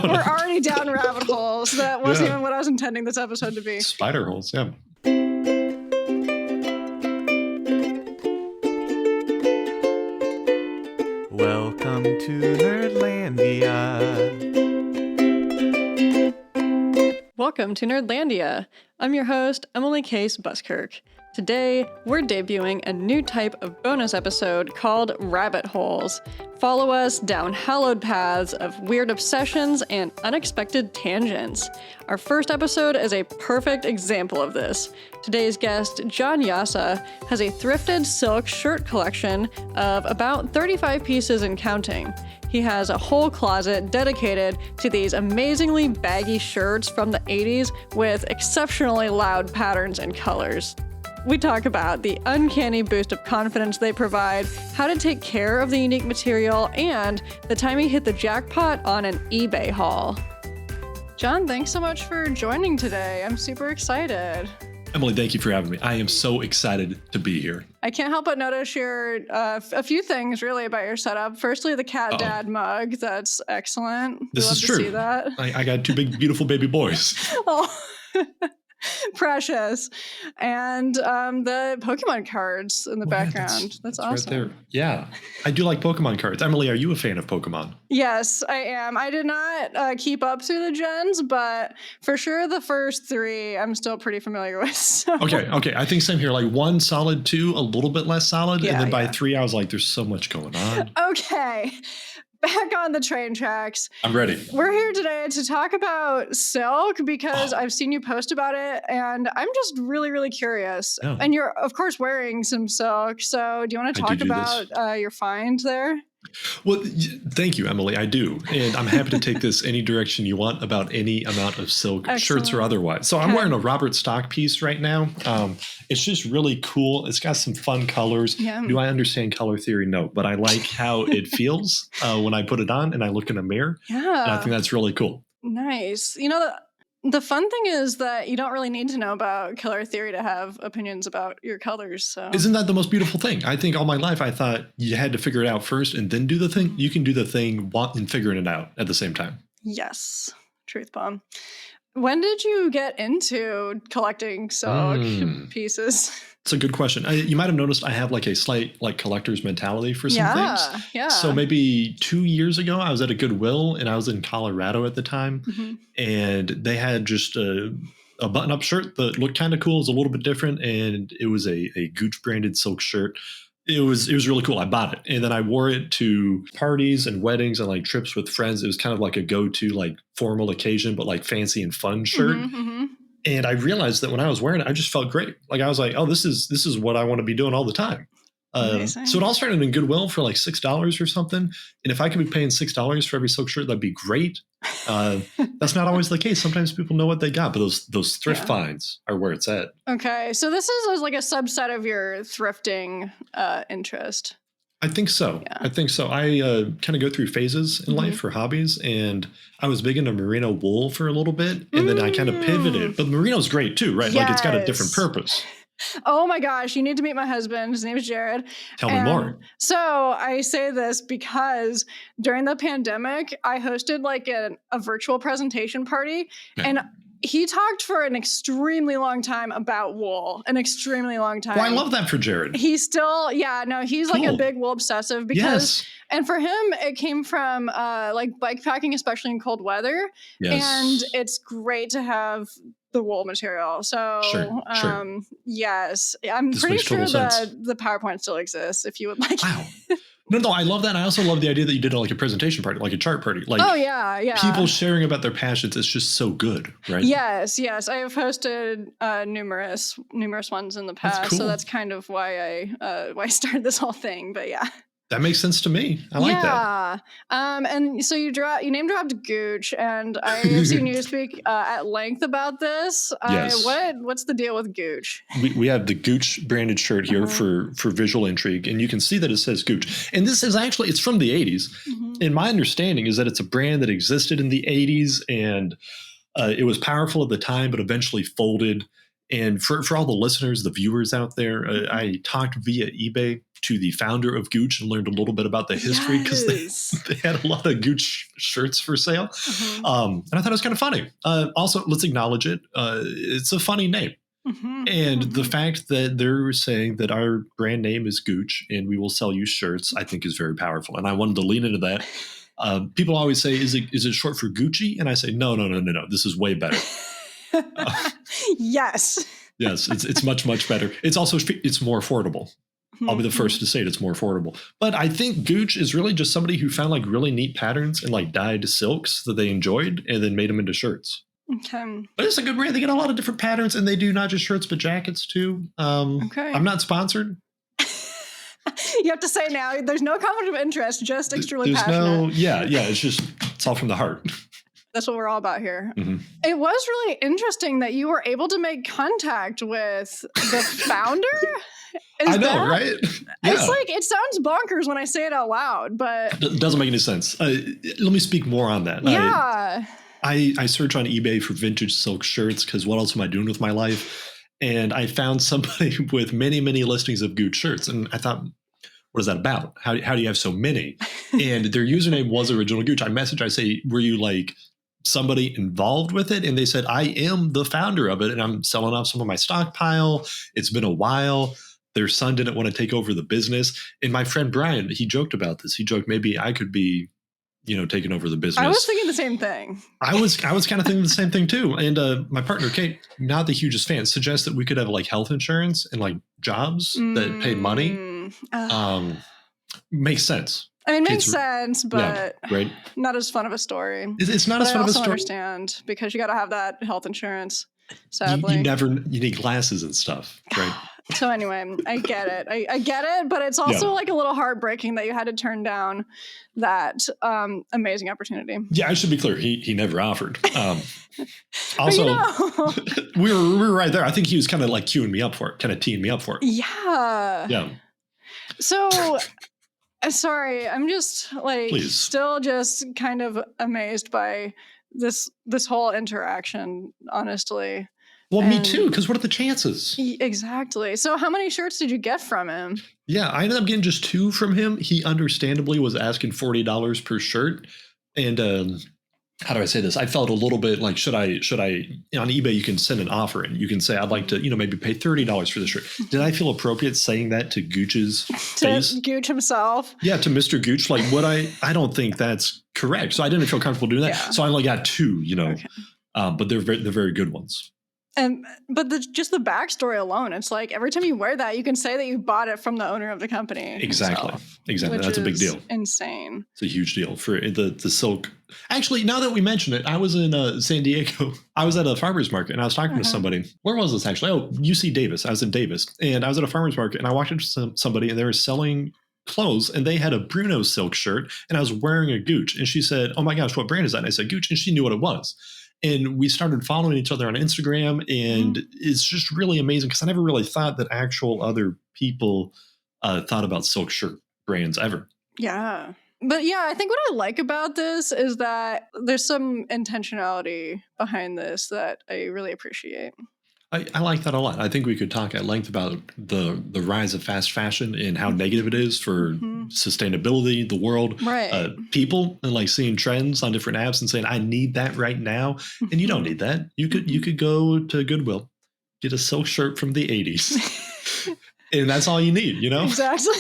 We're already down rabbit holes. That wasn't even what I was intending this episode to be. Spider holes, yeah. Welcome to Nerdlandia. Welcome to Nerdlandia. I'm your host, Emily Case Buskirk. Today, we're debuting a new type of bonus episode called Rabbit Holes. Follow us down hallowed paths of weird obsessions and unexpected tangents. Our first episode is a perfect example of this. Today's guest, Jasa, has a thrifted silk shirt collection of about 35 pieces and counting. He has a whole closet dedicated to these amazingly baggy shirts from the 80s with exceptionally loud patterns and colors. We talk about the uncanny boost of confidence they provide, how to take care of the unique material, and the time he hit the jackpot on an eBay haul. John, thanks so much for joining today. I'm super excited. Emily, thank you for having me. I am so excited to be here. I can't help but notice a few things really about your setup. Firstly, the cat dad mug. That's excellent. This is true. See that. I got two big, beautiful baby boys. Oh. Precious. And the Pokemon cards in the background. That's awesome. Right there. Yeah. I do like Pokemon cards. Emily, are you a fan of Pokemon? Yes, I am. I did not keep up through the gens, but for sure the first three I'm still pretty familiar with. So. Okay. I think same here. Like 1 solid, 2 a little bit less solid. And then by 3 I was like, there's so much going on. Okay. Back on the train tracks. I'm ready. We're here today to talk about silk because I've seen you post about it and I'm just really, really curious. Oh. And you're, of course, wearing some silk. So do you want to talk about your find there? Well, thank you, Emily. I do. And I'm happy to take this any direction you want about any amount of silk, shirts or otherwise. So I'm wearing a Robert Stock piece right now. It's just really cool. It's got some fun colors. Yeah. Do I understand color theory? No, but I like how it feels when I put it on and I look in a mirror. Yeah. And I think that's really cool. Nice. You know, the fun thing is that you don't really need to know about color theory to have opinions about your colors. So isn't that the most beautiful thing? I think all my life I thought you had to figure it out first and then do the thing. You can do the thing and figuring it out at the same time. Yes. Truth bomb. When did you get into collecting silk pieces? It's a good question. You might have noticed I have like a slight like collector's mentality for some things. Yeah. So maybe 2 years ago, I was at a Goodwill and I was in Colorado at the time. Mm-hmm. And they had just a button-up shirt that looked kind of cool. It was a little bit different. And it was a Goouch branded silk shirt. It was really cool. I bought it. And then I wore it to parties and weddings and like trips with friends. It was kind of like a go-to like formal occasion, but like fancy and fun shirt. Mm-hmm, mm-hmm. And I realized that when I was wearing it, I just felt great. Like I was like, oh, this is what I want to be doing all the time. So it all started in Goodwill for like $6 or something. And if I could be paying $6 for every silk shirt, that'd be great. That's not always the case. Sometimes people know what they got, but those thrift finds are where it's at. Okay. So this is like a subset of your thrifting interest. I think so. Yeah. I kind of go through phases in life for hobbies, and I was big into merino wool for a little bit, and then I kind of pivoted. But merino's great too, right? Yes. Like it's got a different purpose. Oh my gosh, you need to meet my husband. His name is Jared. Tell me more. So I say this because during the pandemic, I hosted like a virtual presentation party, and he talked for an extremely long time about wool, an extremely long time. Well, I love that for Jared. He's still, he's cool. Like a big wool obsessive because, and for him, it came from like bike packing, especially in cold weather. Yes. And it's great to have the wool material. So, sure. Yes, I'm pretty sure that the PowerPoint still exists if you would like. Wow. No, I love that. And I also love the idea that you did like a presentation party, like a chart party. Like, people sharing about their passions. It's just so good, right? Yes. I have hosted numerous ones in the past. That's cool. So that's kind of why I started this whole thing. But yeah. That makes sense to me. I like that. And so you name dropped Goouch, and I have seen you speak at length about this. Yes. What's the deal with Goouch? We have the Goouch branded shirt here for visual intrigue, and you can see that it says Goouch. And this is actually, it's from the 80s. Mm-hmm. And my understanding is that it's a brand that existed in the 80s, and it was powerful at the time, but eventually folded. And for all the listeners, the viewers out there, I talked via eBay to the founder of Goouch and learned a little bit about the history because they had a lot of Goouch shirts for sale. And I thought it was kind of funny. Also, let's acknowledge it. It's a funny name. And the fact that they're saying that our brand name is Goouch and we will sell you shirts, I think is very powerful. And I wanted to lean into that. People always say, is it short for Gucci? And I say, no. This is way better. Yes. Yes, it's much, much better. It's also, it's more affordable. I'll be the first to say it's more affordable. But I think Goouch is really just somebody who found like really neat patterns and like dyed silks that they enjoyed and then made them into shirts. Okay. But it's a good brand. They get a lot of different patterns and they do not just shirts, but jackets too. Okay. I'm not sponsored. You have to say now, there's no conflict of interest, just extremely passionate. It's all from the heart. That's what we're all about here. It was really interesting that you were able to make contact with the founder. I know, right? Yeah. It's like, it sounds bonkers when I say it out loud, but it doesn't make any sense. Let me speak more on that. Yeah. I search on eBay for vintage silk shirts because what else am I doing with my life? And I found somebody with many, many listings of Goouch shirts. And I thought, what is that about? How do you have so many? And their username was Original Goouch. I say, were you like somebody involved with it? And they said, I am the founder of it. And I'm selling off some of my stockpile. It's been a while. Their son didn't want to take over the business. And my friend Brian, he joked about this. He joked maybe I could be taking over the business. I was thinking the same thing. I was kind of thinking the same thing too. And my partner, Kate, not the hugest fan, suggests that we could have like health insurance and like jobs that pay money. Makes sense. I mean, makes sense, but right. Not as fun of a story. It's not as fun of a story. I understand because you got to have that health insurance. Sadly, you need glasses and stuff, right? So anyway, I get it. I get it, but it's also like a little heartbreaking that you had to turn down that amazing opportunity. Yeah, I should be clear. He never offered. Also, we were right there. I think he was kind of like queuing me up for it, kind of teeing me up for it. Yeah. Yeah. So, sorry, I'm just still just kind of amazed by this whole interaction, honestly. Well, me too, because what are the chances? Exactly. So how many shirts did you get from him? Yeah, I ended up getting just 2 from him. He understandably was asking $40 per shirt. And how do I say this? I felt a little bit like, should I on eBay, you can send an offer and you can say, I'd like to, maybe pay $30 for the shirt. Did I feel appropriate saying that to Gooch's face? To Goouch himself? Yeah, to Mr. Goouch. Like, I don't think that's correct. So I didn't feel comfortable doing that. Yeah. So I only got 2, Okay. But they're very good ones. But just the backstory alone, it's like every time you wear that, you can say that you bought it from the owner of the company. Exactly. That's a big deal. Insane. It's a huge deal for the silk. Actually, now that we mention it, I was in San Diego. I was at a farmer's market and I was talking to somebody. Where was this actually? Oh, UC Davis. I was in Davis and I was at a farmer's market and I walked into somebody and they were selling clothes and they had a Bruno silk shirt and I was wearing a Goouch. And she said, oh my gosh, what brand is that? And I said, Goouch. And she knew what it was. And we started following each other on Instagram, and it's just really amazing because I never really thought that actual other people thought about silk shirt brands ever. Yeah. But yeah, I think what I like about this is that there's some intentionality behind this that I really appreciate. I like that a lot. I think we could talk at length about the rise of fast fashion and how negative it is for sustainability, the world, people, and like seeing trends on different apps and saying, I need that right now. And you don't need that. You could go to Goodwill, get a silk shirt from the 80s. And that's all you need, Exactly.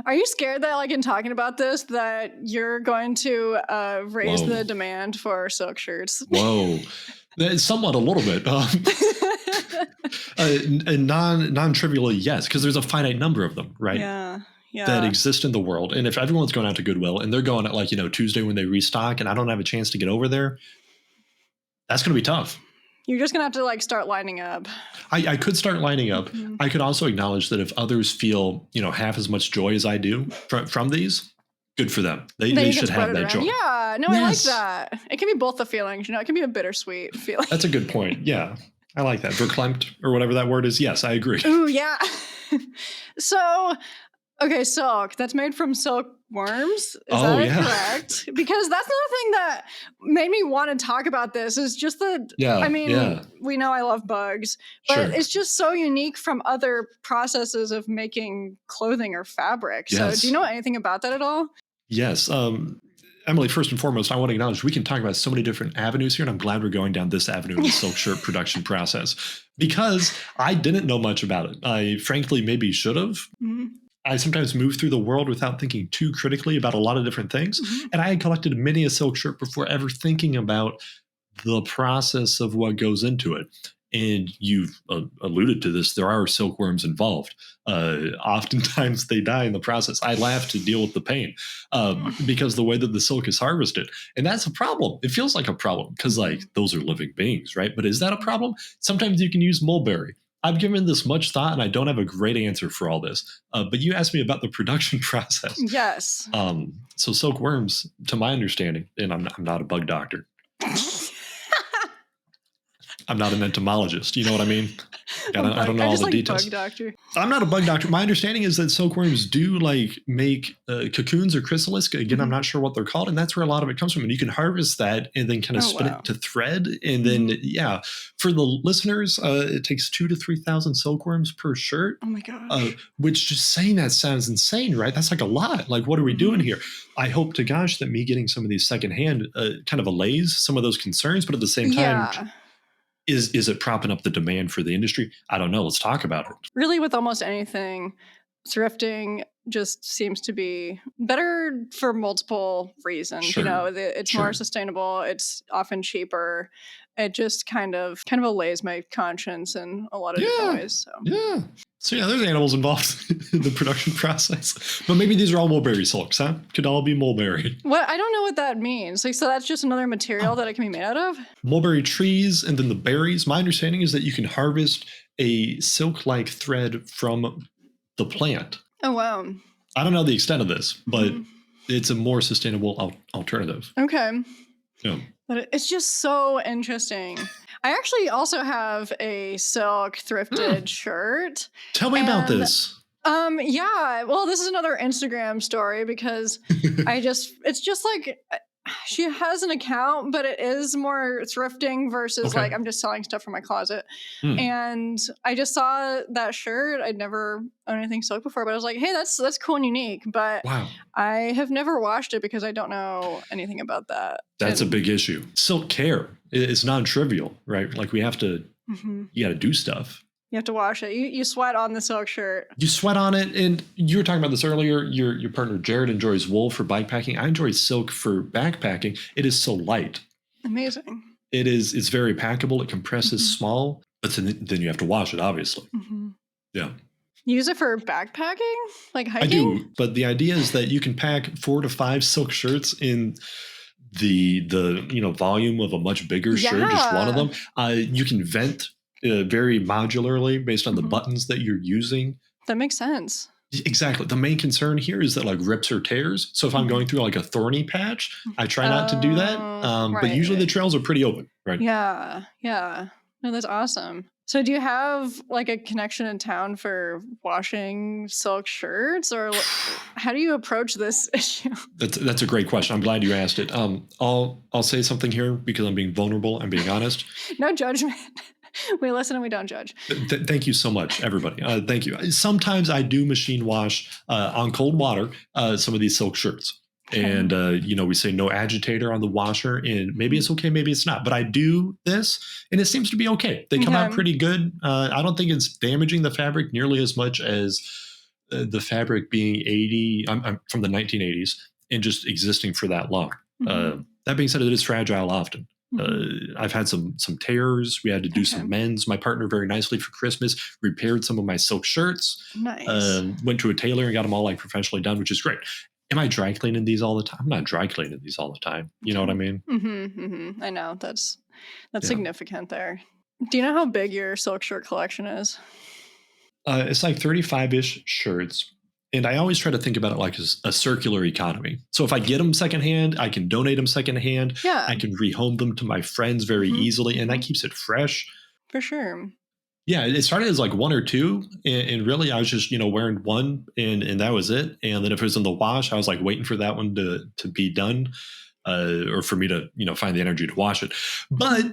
Are you scared that, like, in talking about this, that you're going to raise the demand for silk shirts? Whoa. Somewhat a little bit. Non-trivially, yes, because there's a finite number of them, right? Yeah. That exist in the world. And if everyone's going out to Goodwill and they're going at like, Tuesday when they restock and I don't have a chance to get over there, that's going to be tough. You're just going to have to like start lining up. I could start lining up. I could also acknowledge that if others feel, half as much joy as I do from these, good for them. They should have that joy. Yeah, no, yes. I like that. It can be both the feelings, it can be a bittersweet feeling. That's a good point. Yeah, I like that. Verklempt or whatever that word is. Yes, I agree. Ooh, yeah. So Okay, silk. That's made from silkworms. Is that correct? Because that's another thing that made me want to talk about this is just we know I love bugs, but it's just so unique from other processes of making clothing or fabric. So do you know anything about that at all? Yes. Emily, first and foremost, I want to acknowledge we can talk about so many different avenues here, and I'm glad we're going down this avenue of the silk shirt production process because I didn't know much about it. I frankly maybe should have. Mm-hmm. I sometimes move through the world without thinking too critically about a lot of different things. Mm-hmm. And I had collected many a silk shirt before ever thinking about the process of what goes into it. And you've alluded to this. There are silkworms involved. Oftentimes they die in the process. I laugh to deal with the pain because the way that the silk is harvested. And that's a problem. It feels like a problem because like those are living beings, right? But is that a problem? Sometimes you can use mulberry. I've given this much thought and I don't have a great answer for all this. But you asked me about the production process. Yes. So silkworms, to my understanding, and I'm not a bug doctor. I'm not an entomologist. You know what I mean? I don't know all the details. Bug doctor. I'm not a bug doctor. My understanding is that silkworms do like make cocoons or chrysalis. Again, I'm not sure what they're called. And that's where a lot of it comes from. And you can harvest that and then kind of spin it to thread. And then, for the listeners, it takes 2,000 to 3,000 silkworms per shirt. Oh my gosh. Which just saying that sounds insane, right? That's like a lot. Like, what are we doing here? I hope to gosh that me getting some of these secondhand kind of allays some of those concerns. But at the same time, Is it propping up the demand for the industry? I don't know. Let's talk about it. Really, with almost anything, thrifting just seems to be better for multiple reasons. Sure. You know, it's more sustainable. It's often cheaper. It just kind of allays my conscience in a lot of different ways. So there's animals involved in the production process. But maybe these are all mulberry silks, huh? Could all be mulberry. What? I don't know what that means. Like, so that's just another material that it can be made out of? Mulberry trees and then the berries. My understanding is that you can harvest a silk-like thread from the plant. Oh, wow. I don't know the extent of this, but it's a more sustainable alternative. Okay. Yeah. But it's just so interesting. I actually also have a silk thrifted shirt. Tell me about this. Yeah. Well, this is another Instagram story because it's just like she has an account, but it is more thrifting versus like I'm just selling stuff from my closet. And I just saw that shirt. I'd never owned anything silk before, but I was like, hey, that's cool and unique. But I have never washed it because I don't know anything about that. That's a big issue. Silk care is non-trivial, right? Like we have to, you got to do stuff. You have to wash it. You sweat on the silk shirt. You sweat on it. And you were talking about this earlier. Your partner, Jared, enjoys wool for bikepacking. I enjoy silk for backpacking. It is so light. Amazing. It's very packable. It compresses small, but then you have to wash it, obviously. Yeah. Use it for backpacking? Like hiking? I do. But the idea is that you can pack 4 to 5 silk shirts in the volume of a much bigger shirt, just one of them. You can vent very modularly based on the buttons that you're using. That makes sense. Exactly. The main concern here is that like rips or tears. So if I'm going through like a thorny patch, I try not to do that. But usually the trails are pretty open, right? Yeah. No, that's awesome. So do you have like a connection in town for washing silk shirts, or how do you approach this issue? That's a great question. I'm glad you asked it. I'll say something here because I'm being vulnerable. I'm being honest. No judgment. We listen and we don't judge. Thank you so much, everybody. Thank you. Sometimes I do machine wash on cold water some of these silk shirts. Okay. And, we say no agitator on the washer, and maybe it's okay, maybe it's not. But I do this, and it seems to be okay. They come out pretty good. I don't think it's damaging the fabric nearly as much as the fabric being 80. I'm from the 1980s and just existing for that long. That being said, it is fragile often. I've had some tears. We had to do some mends. My partner very nicely for Christmas repaired some of my silk shirts. Nice. Went to a tailor and got them all like professionally done, which is great. Am I dry cleaning these all the time? I'm not dry cleaning these all the time. You know what I mean? I know. That's significant there. Do you know how big your silk shirt collection is? It's like 35-ish shirts. And I always try to think about it like a circular economy. So if I get them secondhand, I can donate them secondhand. Yeah. I can rehome them to my friends very easily. And that keeps it fresh. For sure. Yeah, it started as like one or two, and really I was just, wearing one and that was it. And then if it was in the wash, I was like waiting for that one to be done, or for me to, find the energy to wash it. But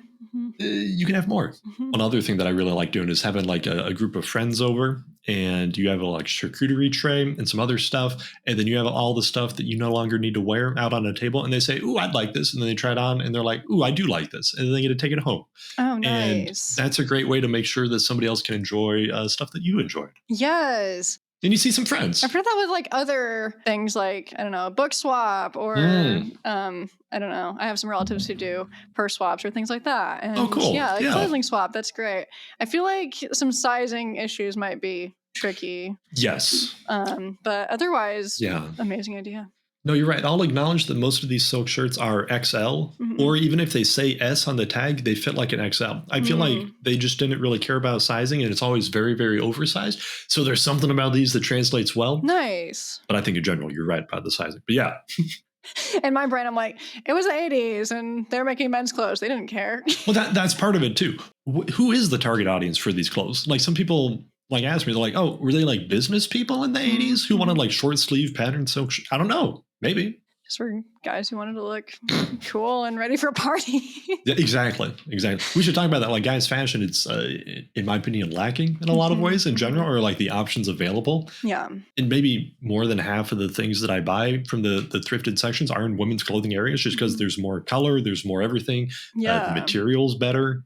you can have more. One other thing that I really like doing is having like a group of friends over, and you have a like charcuterie tray and some other stuff, and then you have all the stuff that you no longer need to wear out on a table, and they say, "Ooh, I'd like this," and then they try it on, and they're like, "Ooh, I do like this," and then they get to take it home. Oh, nice! And that's a great way to make sure that somebody else can enjoy stuff that you enjoyed. Yes. And you see some friends. I've heard that with like other things, like, I don't know, a book swap, or I don't know. I have some relatives who do purse swaps or things like that. And cool. Yeah, like clothing swap. That's great. I feel like some sizing issues might be tricky. Yes. But otherwise, yeah, amazing idea. No, you're right. I'll acknowledge that most of these silk shirts are XL, or even if they say S on the tag, they fit like an XL. I feel like they just didn't really care about sizing, and it's always very, very oversized. So there's something about these that translates well. Nice. But I think in general, you're right about the sizing. But yeah. In my brain, I'm like, it was the 80s, and they're making men's clothes. They didn't care. Well, that's part of it, too. Who is the target audience for these clothes? Like, some people like ask me, they're like, oh, were they like business people in the 80s who wanted like short sleeve pattern silk? I don't know. Maybe. Just for guys who wanted to look cool and ready for a party. Yeah, exactly. We should talk about that. Like, guys' fashion, it's, in my opinion, lacking in a lot of ways in general, or like the options available. Yeah. And maybe more than half of the things that I buy from the thrifted sections are in women's clothing areas, just because there's more color, there's more everything. Yeah. The material's better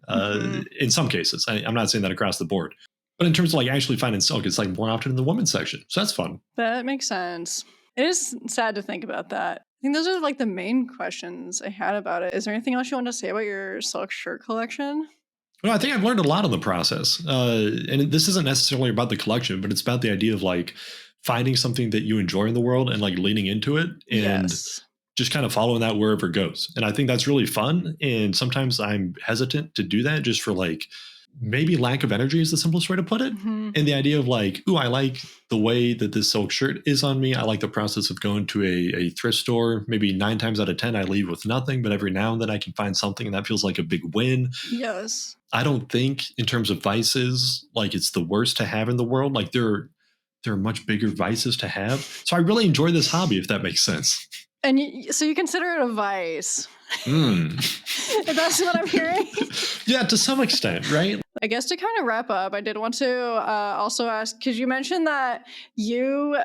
in some cases. I'm not saying that across the board. But in terms of like actually finding silk, it's like more often in the women's section. So that's fun. That makes sense. It is sad to think about that. I think those are like the main questions I had about it. Is there anything else you want to say about your silk shirt collection? Well, I think I've learned a lot in the process. And this isn't necessarily about the collection, but it's about the idea of like finding something that you enjoy in the world and like leaning into it and just kind of following that wherever it goes. And I think that's really fun. And sometimes I'm hesitant to do that just for like, maybe lack of energy is the simplest way to put it. And the idea of like, ooh, I like the way that this silk shirt is on me. I like the process of going to a thrift store. Maybe 9 times out of 10, I leave with nothing, but every now and then I can find something, and that feels like a big win. Yes. I don't think in terms of vices, like it's the worst to have in the world. Like there are much bigger vices to have. So I really enjoy this hobby, if that makes sense. And so you consider it a vice. If that's what I'm hearing. Yeah, to some extent, right? I guess to kind of wrap up, I did want to also ask, because you mentioned that you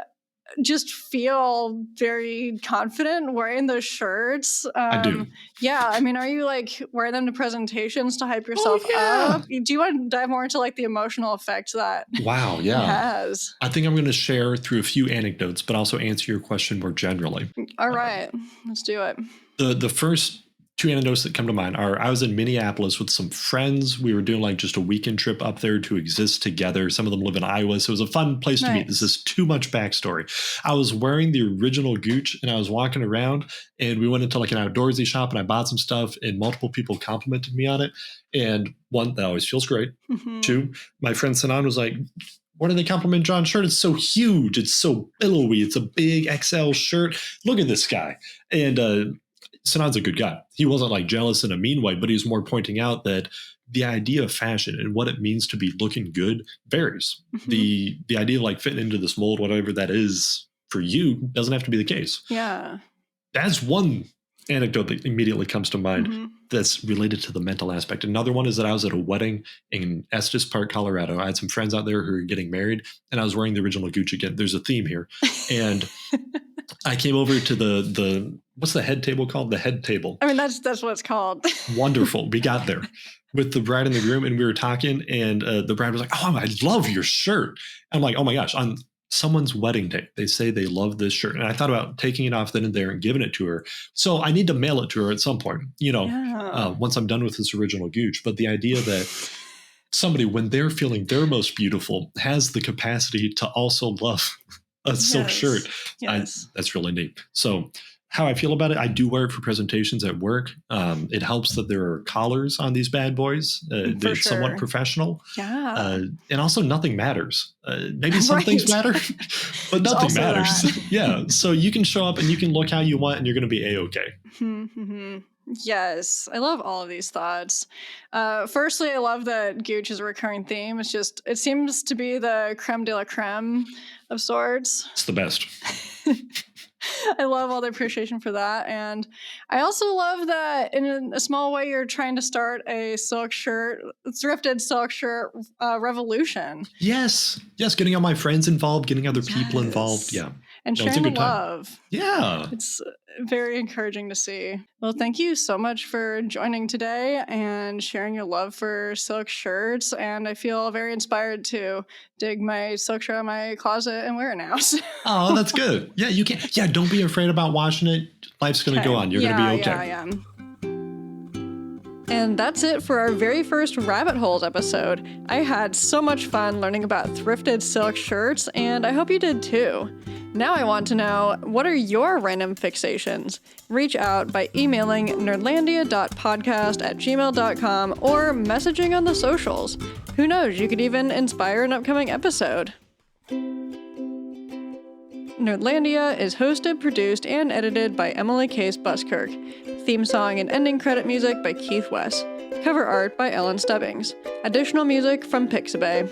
just feel very confident wearing those shirts. I do. Yeah, I mean, are you like wearing them to presentations to hype yourself up? Do you want to dive more into like the emotional effect that has? I think I'm going to share through a few anecdotes, but also answer your question more generally. All right, let's do it. The first 2 anecdotes that come to mind are I was in Minneapolis with some friends. We were doing like just a weekend trip up there to exist together. Some of them live in Iowa, so it was a fun place to meet. This is too much backstory. I was wearing the original Goouch, and I was walking around, and we went into like an outdoorsy shop, and I bought some stuff, and multiple people complimented me on it. And one, that always feels great. 2, my friend Sanan was like, "What do they compliment John's shirt? It's so huge. It's so billowy. It's a big XL shirt. Look at this guy." And Sanad's a good guy. He wasn't like jealous in a mean way, but he was more pointing out that the idea of fashion and what it means to be looking good varies. The idea of like fitting into this mold, whatever that is for you, doesn't have to be the case. Yeah. That's one anecdote that immediately comes to mind that's related to the mental aspect. Another one is that I was at a wedding in Estes Park, Colorado. I had some friends out there who were getting married, and I was wearing the original Goouch again. There's a theme here. And I came over to the what's the head table called? The head table. I mean, that's what it's called. Wonderful. We got there with the bride and the groom, and we were talking, and the bride was like, "Oh, I love your shirt." I'm like, "Oh my gosh, on someone's wedding day, they say they love this shirt." And I thought about taking it off then and there and giving it to her. So I need to mail it to her at some point, once I'm done with this original Goouch. But the idea that somebody, when they're feeling their most beautiful, has the capacity to also love a silk shirt. That's really neat. So how I feel about it. I do wear it for presentations at work. It helps that there are collars on these bad boys. They're somewhat professional. Yeah. And also nothing matters. Maybe some things matter, but nothing matters. Yeah. So you can show up and you can look how you want and you're going to be A-okay. Yes, I love all of these thoughts. Firstly, I love that Goouch is a recurring theme. It seems to be the creme de la creme of sorts. It's the best. I love all the appreciation for that. And I also love that in a small way, you're trying to start a thrifted silk shirt revolution. Yes. Getting all my friends involved, getting other people involved. Yeah. And sharing the love. Yeah. It's very encouraging to see. Well, thank you so much for joining today and sharing your love for silk shirts. And I feel very inspired to dig my silk shirt out of my closet and wear it now. Oh, that's good. Yeah, you can. Yeah, don't be afraid about washing it. Life's going to go on. You're going to be okay. Yeah. And that's it for our very first Rabbit Holes episode. I had so much fun learning about thrifted silk shirts, and I hope you did too. Now I want to know, what are your random fixations? Reach out by emailing nerdlandia.podcast@gmail.com or messaging on the socials. Who knows, you could even inspire an upcoming episode. Nerdlandia is hosted, produced, and edited by Emily Case Buskirk. Theme song and ending credit music by Keith West. Cover art by Ellen Stubbings. Additional music from Pixabay.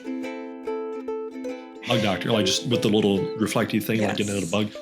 Bug doctor, like just with the little reflective thing, like getting out of a bug.